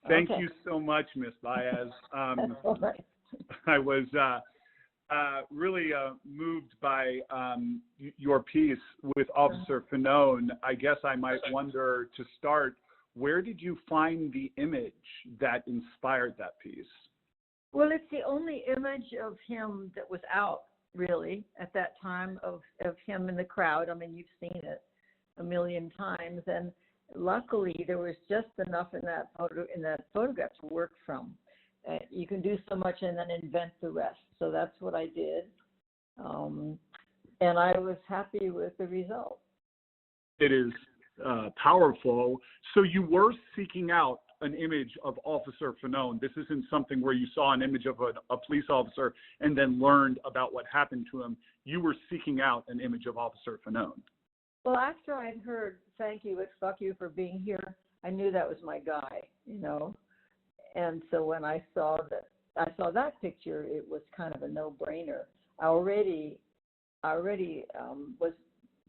Thank you so much, Miss Baez. All right. I was really moved by your piece with Officer Fanone. I guess I might wonder, to start, where did you find the image that inspired that piece? Well, it's the only image of him that was out, really, at that time, of him in the crowd. I mean, you've seen it a million times, and luckily there was just enough in that photograph to work from. You can do so much and then invent the rest. So that's what I did, and I was happy with the result. It is powerful. So you were seeking out an image of Officer Fanone. This isn't something where you saw an image of a police officer and then learned about what happened to him. You were seeking out an image of Officer Fanone. Well, after I'd heard "Thank you, fuck you for being here," I knew that was my guy, you know. And so when I saw that picture, it was kind of a no-brainer. I already was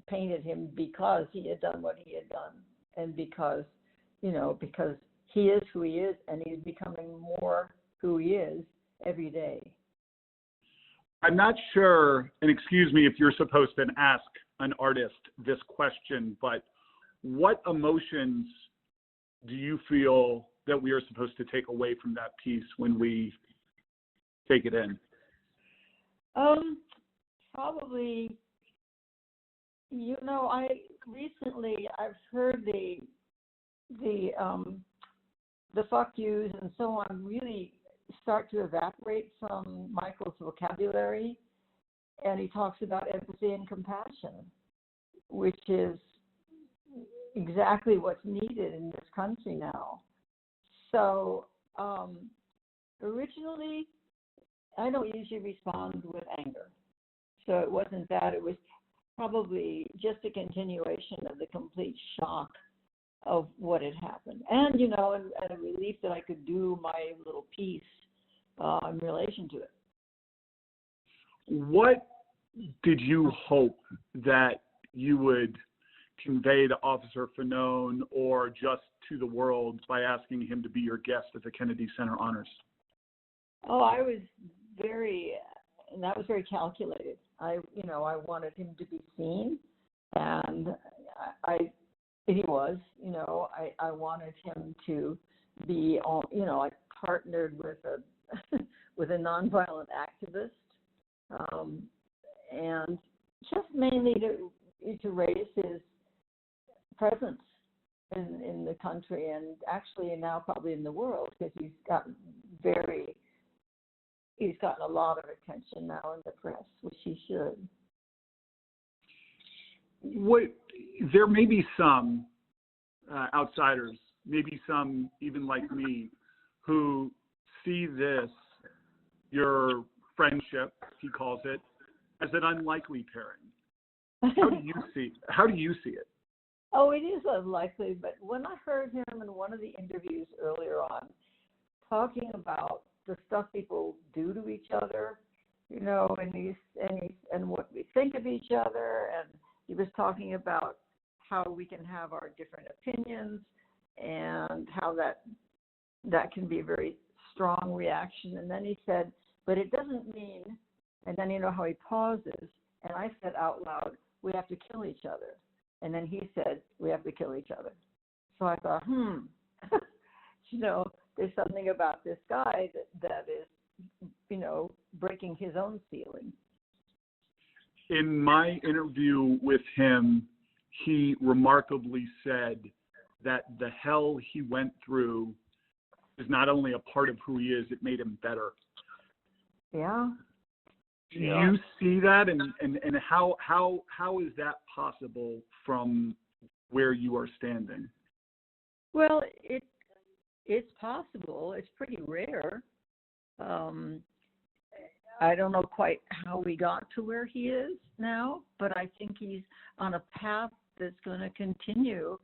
painted him because he had done what he had done, and because he is who he is, and he's becoming more who he is every day. I'm not sure, and excuse me if you're supposed to ask an artist this question, but what emotions do you feel that we are supposed to take away from that piece when we take it in? Probably, I've heard the fuck yous and so on really start to evaporate from Michael's vocabulary, and he talks about empathy and compassion, which is exactly what's needed in this country now. So originally, I don't usually respond with anger. So it wasn't that. It was probably just a continuation of the complete shock of what had happened. And, and a relief that I could do my little piece in relation to it. What did you hope that you would convey to Officer Fanone, or just to the world, by asking him to be your guest at the Kennedy Center Honors? Oh, that was very calculated. I wanted him to be seen, and he was, I wanted him to be, partnered with with a nonviolent activist, and just mainly to raise his presence in the country, and actually now probably in the world, because he's gotten a lot of attention now in the press, which he should. There may be some outsiders, maybe some even like me, who see this, your friendship, he calls it, as an unlikely pairing. How do you see it? Oh, it is unlikely, but when I heard him in one of the interviews earlier on talking about the stuff people do to each other, and what we think of each other, and he was talking about how we can have our different opinions, and how that can be a very strong reaction. And then he said, but it doesn't mean, and then how he pauses, and I said out loud, we have to kill each other. And then he said, we have to kill each other. So I thought, there's something about this guy that is, breaking his own ceiling. In my interview with him, he remarkably said that the hell he went through is not only a part of who he is, it made him better. Yeah. Do you see that, and how is that possible from where you are standing? Well, it's possible. It's pretty rare. I don't know quite how we got to where he is now, but I think he's on a path that's going to continue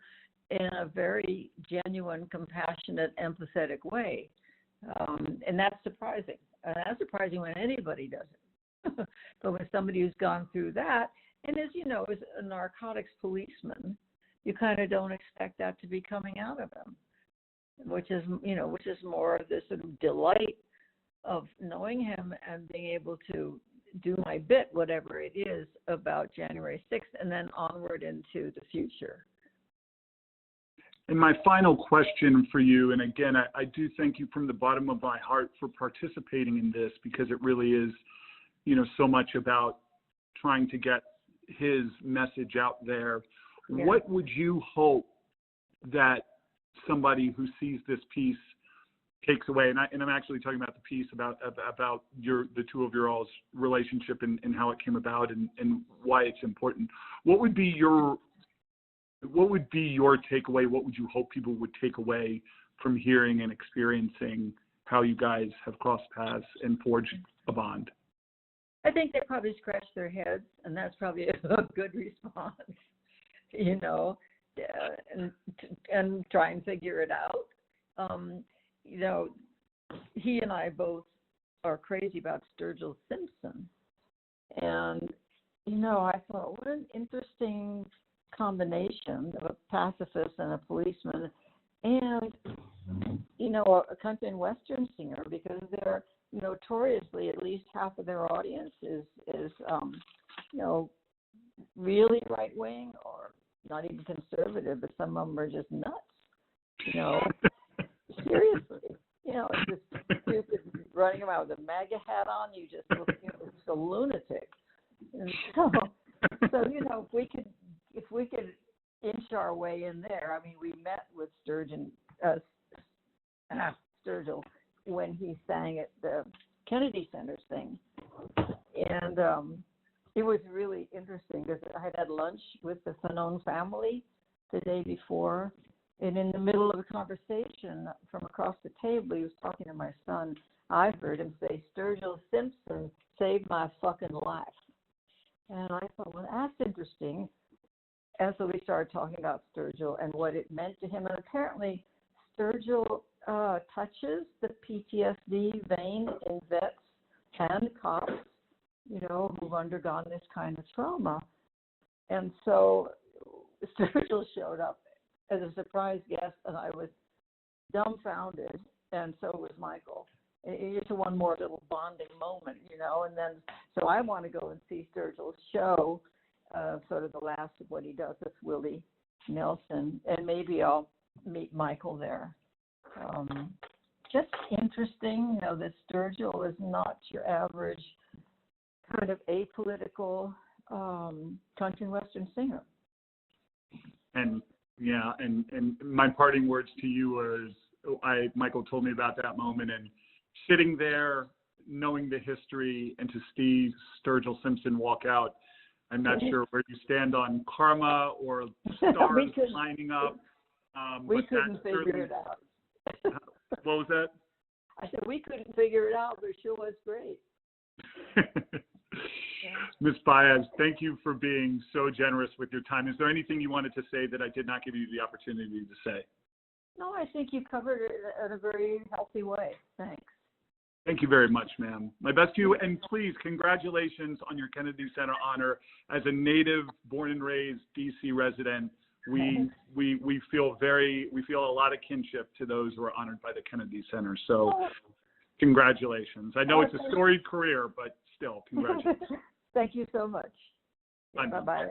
in a very genuine, compassionate, empathetic way. And that's surprising. That's surprising when anybody does it. But when somebody who's gone through that, and as a narcotics policeman, you kind of don't expect that to be coming out of him. which is more of this sort of delight of knowing him and being able to do my bit, whatever it is, about January 6th, and then onward into the future. And my final question for you, and again, I do thank you from the bottom of my heart for participating in this, because it really is, so much about trying to get his message out there. Yeah. What would you hope that somebody who sees this piece takes away? And I'm actually talking about the piece about the two of your all's relationship and how it came about and why it's important. What would be your takeaway? What would you hope people would take away from hearing and experiencing how you guys have crossed paths and forged a bond? I think they probably scratch their heads, and that's probably a good response, and try and figure it out. He and I both are crazy about Sturgill Simpson, and I thought, what an interesting combination of a pacifist and a policeman, and a country and western singer, because they're notoriously, at least half of their audience is really right wing or not even conservative, but some of them are just nuts. Seriously, it's just stupid running around with a MAGA hat on. You just look, just a lunatic. And so if we could inch our way in there. I mean, we met with Sturgill when he sang at the Kennedy Center thing, and it was really interesting because I had lunch with the Fanone family the day before, and in the middle of a conversation from across the table, he was talking to my son. I heard him say, "Sturgill Simpson saved my fucking life." And I thought, well, that's interesting. And so we started talking about Sturgill and what it meant to him. And apparently Sturgill touches the PTSD vein in vets and cops, who've undergone this kind of trauma. And so Sturgill showed up as a surprise guest, and I was dumbfounded, and so was Michael. It's one more little bonding moment, and then, so I want to go and see Sturgill's show, sort of the last of what he does with Willie Nelson, and maybe I'll meet Michael there. Just interesting, that Sturgill is not your average kind of apolitical country and western singer. And yeah, and my parting words to you was, Michael told me about that moment, and sitting there, knowing the history, and to see Sturgill Simpson walk out, I'm not sure where you stand on karma or stars lining up. We couldn't figure it out. What was that? I said we couldn't figure it out, but it sure was great. Ms. Baez, thank you for being so generous with your time. Is there anything you wanted to say that I did not give you the opportunity to say? No, I think you covered it in a very healthy way. Thanks. Thank you very much, ma'am. My best to you, and please, congratulations on your Kennedy Center honor. As a native, born and raised DC resident, we feel a lot of kinship to those who are honored by the Kennedy Center. So, congratulations. I know it's a storied career, but still, congratulations. Thank you so much. Bye. Bye-bye.